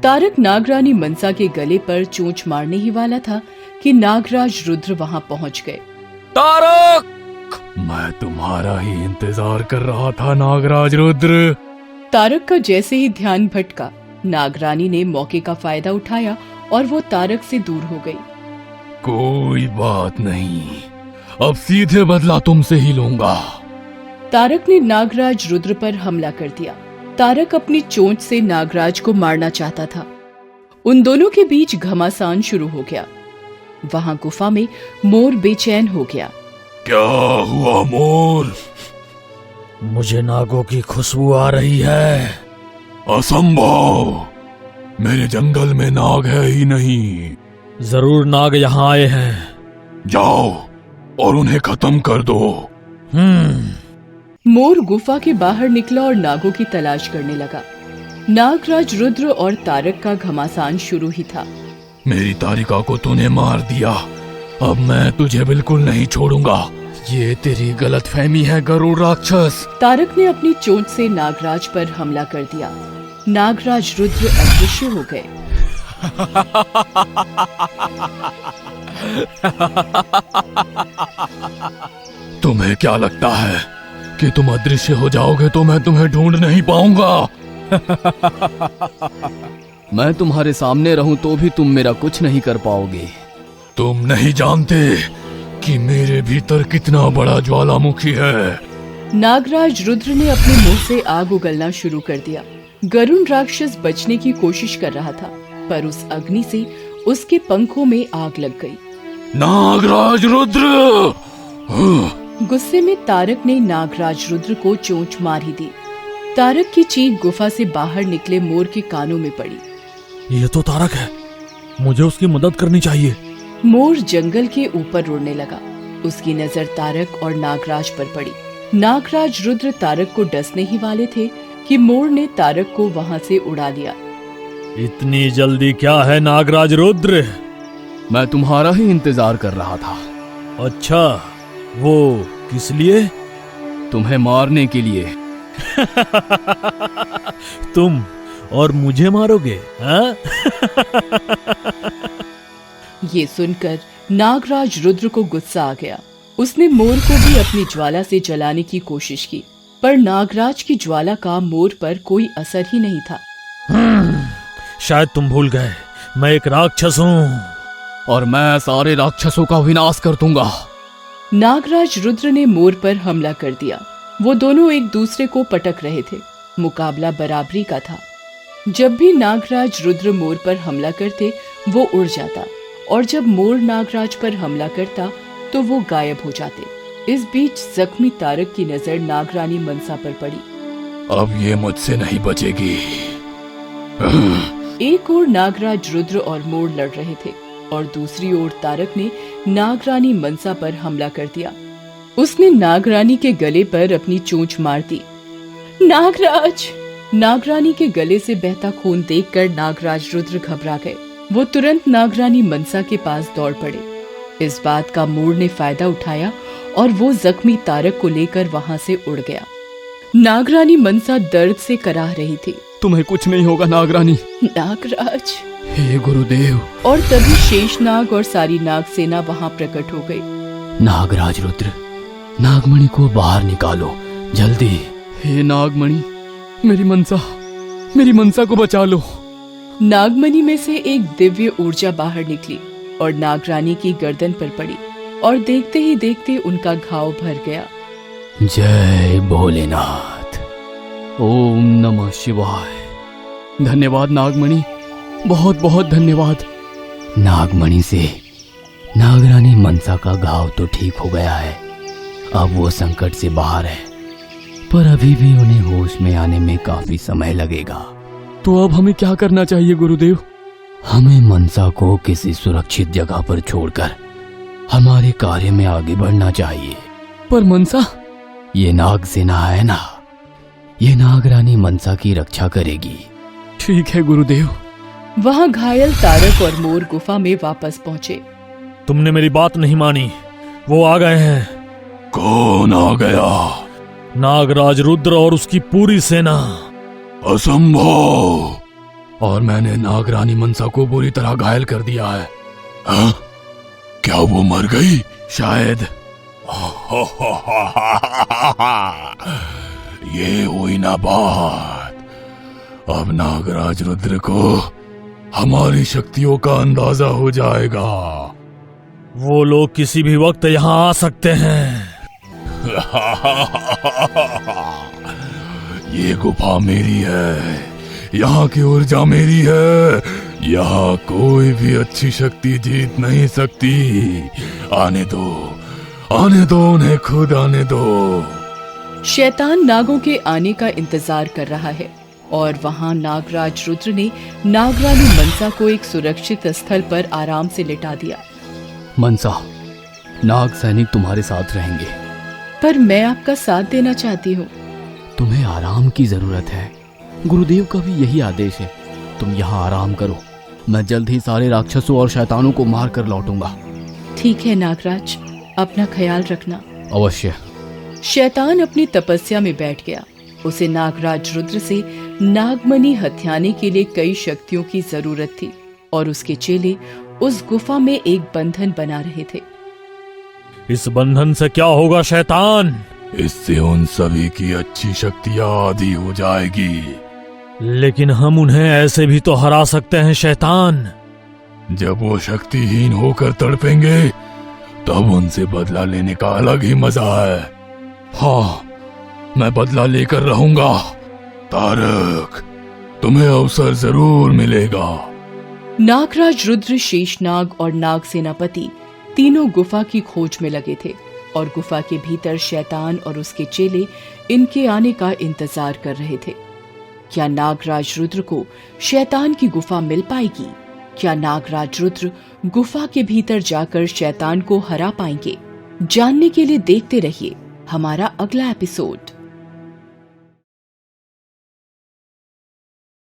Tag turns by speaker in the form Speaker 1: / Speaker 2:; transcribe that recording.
Speaker 1: तारक नागरानी मनसा के गले पर चोंच मारने ही वाला था कि नागराज रुद्र वहां पहुंच गए।
Speaker 2: तारक, मैं तुम्हारा ही इंतजार कर रहा था नागराज रुद्र।
Speaker 1: तारक का जैसे ही ध्यान भटका, नागरानी ने मौके का फायदा उठाया और वो तारक से दूर हो गई।
Speaker 2: कोई बात नहीं, अब सीधे बदला तुमसे ही लूंगा।
Speaker 1: तारक ने नागराज रुद्र पर हमला कर दिया। तारक अपनी चोंच से नागराज को मारना चाहता था। उन दोनों के बीच घमासान शुरू हो गया। वहां गुफा में मोर बेचैन हो गया।
Speaker 2: क्या हुआ मोर?
Speaker 3: मुझे नागों की खुशबू आ रही है।
Speaker 2: असंभव, मेरे जंगल में नाग है ही नहीं।
Speaker 3: जरूर नाग यहाँ आए हैं।
Speaker 2: जाओ और उन्हें खत्म कर दो।
Speaker 1: मोर गुफा के बाहर निकला और नागों की तलाश करने लगा। नागराज रुद्र और तारक का घमासान शुरू ही था।
Speaker 2: मेरी तारिका को तूने मार दिया, अब मैं तुझे बिल्कुल नहीं छोड़ूंगा। ये तेरी गलतफहमी है गरुड़ राक्षस।
Speaker 1: तारक ने अपनी चोंच से नागराज पर हमला कर दिया। नागराज रुद्र अदृश्य हो गए।
Speaker 2: तुम्हें क्या लगता है कि तुम अदृश्य हो जाओगे तो मैं तुम्हें ढूंढ नहीं पाऊंगा?
Speaker 4: मैं तुम्हारे सामने रहूं तो भी तुम मेरा कुछ नहीं कर पाओगे।
Speaker 2: तुम नहीं जानते कि मेरे भीतर कितना बड़ा ज्वालामुखी है।
Speaker 1: नागराज रुद्र ने अपने मुंह से आग उगलना शुरू कर दिया। गरुड़ राक्षस बचने की कोशिश कर रहा था, पर उस अग्नि से उसके पंखों में आग लग गई।
Speaker 2: नागराज रुद्र!
Speaker 1: गुस्से में तारक ने नागराज रुद्र को चोंच मार ही दी। तारक की चीख गुफा से बाहर निकले मोर के कानों में पड़ी।
Speaker 3: ये तो तारक है, मुझे उसकी मदद करनी चाहिए।
Speaker 1: मोर जंगल के ऊपर उड़ने लगा। उसकी नजर तारक और नागराज पर पड़ी। नागराज रुद्र तारक को डसने ही वाले थे कि मोर ने तारक को वहां से उड़ा दिया।
Speaker 3: इतनी जल्दी क्या है नागराज रुद्र?
Speaker 4: मैं तुम्हारा ही इंतजार कर रहा था।
Speaker 3: अच्छा, वो किस लिए?
Speaker 4: तुम्हें मारने के लिए।
Speaker 3: तुम और मुझे मारोगे? हाँ?
Speaker 1: ये सुनकर नागराज रुद्र को गुस्सा आ गया। उसने मोर को भी अपनी ज्वाला से जलाने की कोशिश की, पर नागराज की ज्वाला का मोर पर कोई असर ही नहीं था।
Speaker 3: शायद तुम भूल गए, मैं एक राक्षस हूँ
Speaker 4: और मैं सारे राक्षसों का विनाश कर दूंगा।
Speaker 1: नागराज रुद्र ने मोर पर हमला कर दिया। वो दोनों एक दूसरे को पटक रहे थे। मुकाबला बराबरी का था। जब भी नागराज रुद्र मोर पर हमला करते, वो उड़ जाता, और जब मोर नागराज पर हमला करता तो वो गायब हो जाते। इस बीच जख्मी तारक की नजर नागरानी मनसा पर पड़ी।
Speaker 2: अब ये मुझसे नहीं बचेगी।
Speaker 1: एक ओर नागराज रुद्र और मोर लड़ रहे थे और दूसरी ओर तारक ने नागरानी मनसा पर हमला कर दिया। उसने नागरानी के गले पर अपनी चोंच मार दी। नागराज! नागरानी के गले से बहता खून देखकर नागराज रुद्र घबरा गए। वो तुरंत नागरानी मनसा के पास दौड़ पड़े। इस बात का मोर ने फायदा उठाया और वो जख्मी तारक को लेकर वहां से उड़ गया। नागरानी मनसा दर्द से कराह रही थी।
Speaker 4: तुम्हें कुछ नहीं होगा नागरानी।
Speaker 1: नागराज!
Speaker 4: हे गुरुदेव!
Speaker 1: और तभी शेषनाग और सारी नाग सेना वहां प्रकट हो गई।
Speaker 4: नागराज रुद्र, नागमणि को बाहर निकालो जल्दी। हे नागमणि, मेरी मनसा को बचा लो।
Speaker 1: नागमणि में से एक दिव्य ऊर्जा बाहर निकली और नागरानी की गर्दन पर पड़ी, और देखते ही देखते उनका घाव भर गया।
Speaker 4: जय भोलेनाथ। ओम नमः शिवाय। धन्यवाद नागमणि, बहुत बहुत धन्यवाद। नागमणि से नागरानी मनसा का घाव तो ठीक हो गया है। अब वो संकट से बाहर है, पर अभी भी उन्हें होश में आने में काफी समय लगेगा। तो अब हमें क्या करना चाहिए गुरुदेव? हमें मनसा को किसी सुरक्षित जगह पर छोड़कर हमारे कार्य में आगे बढ़ना चाहिए। पर मनसा? ये नाग सेना है ना, ये नागरानी मनसा की रक्षा करेगी। ठीक है गुरुदेव।
Speaker 1: वहां घायल तारक और मोर गुफा में वापस पहुंचे।
Speaker 3: तुमने मेरी बात नहीं मानी, वो आ गए हैं।
Speaker 2: कौन आ गया?
Speaker 3: नागराज रुद्र और उसकी पूरी सेना।
Speaker 2: असंभव, और मैंने नागरानी मनसा को बुरी तरह घायल कर दिया है। हाँ? क्या वो मर गई? शायद। ये हुई ना बात। अब नागराज रुद्र को हमारी शक्तियों का अंदाजा हो जाएगा।
Speaker 3: वो लोग किसी भी वक्त यहाँ आ सकते हैं।
Speaker 2: ये गुफा मेरी है, यहाँ की ऊर्जा मेरी है, यहाँ कोई भी अच्छी शक्ति जीत नहीं सकती। आने दो उन्हें, खुद आने दो।
Speaker 1: शैतान नागों के आने का इंतजार कर रहा है और वहां नागराज रुद्र ने नागरानी मनसा को एक सुरक्षित स्थल पर आराम से लिटा दिया।
Speaker 4: मनसा, नाग सैनिक तुम्हारे साथ रहेंगे।
Speaker 1: पर मैं आपका साथ देना चाहती हूँ।
Speaker 4: तुम्हें आराम की जरूरत है, गुरुदेव का भी यही आदेश है। तुम यहाँ आराम करो, मैं जल्द ही सारे राक्षसों और शैतानों को मार कर लौटूंगा।
Speaker 1: ठीक है नागराज, अपना ख्याल रखना।
Speaker 4: अवश्य।
Speaker 1: शैतान अपनी तपस्या में बैठ गया। उसे नागराज रुद्र से नागमणि हथियाने के लिए कई शक्तियों की जरूरत थी और उसके चेले उस गुफा में एक बंधन बना रहे थे।
Speaker 3: इस बंधन से क्या होगा शैतान?
Speaker 2: इससे उन सभी की अच्छी शक्तियां आधी हो जाएगी।
Speaker 3: लेकिन हम उन्हें ऐसे भी तो हरा सकते हैं शैतान।
Speaker 2: जब वो शक्तिहीन होकर तड़पेंगे तब उनसे बदला लेने का अलग ही मजा है। हाँ, मैं बदला लेकर रहूंगा। तारक, तुम्हें अवसर जरूर मिलेगा।
Speaker 1: नागराज रुद्र, शेषनाग और नाग सेनापति तीनों गुफा की खोज में लगे थे और गुफा के भीतर शैतान और उसके चेले इनके आने का इंतजार कर रहे थे। क्या नागराज रुद्र को शैतान की गुफा मिल पाएगी? क्या नागराज रुद्र गुफा के भीतर जाकर शैतान को हरा पाएंगे? जानने के लिए देखते रहिए हमारा अगला एपिसोड।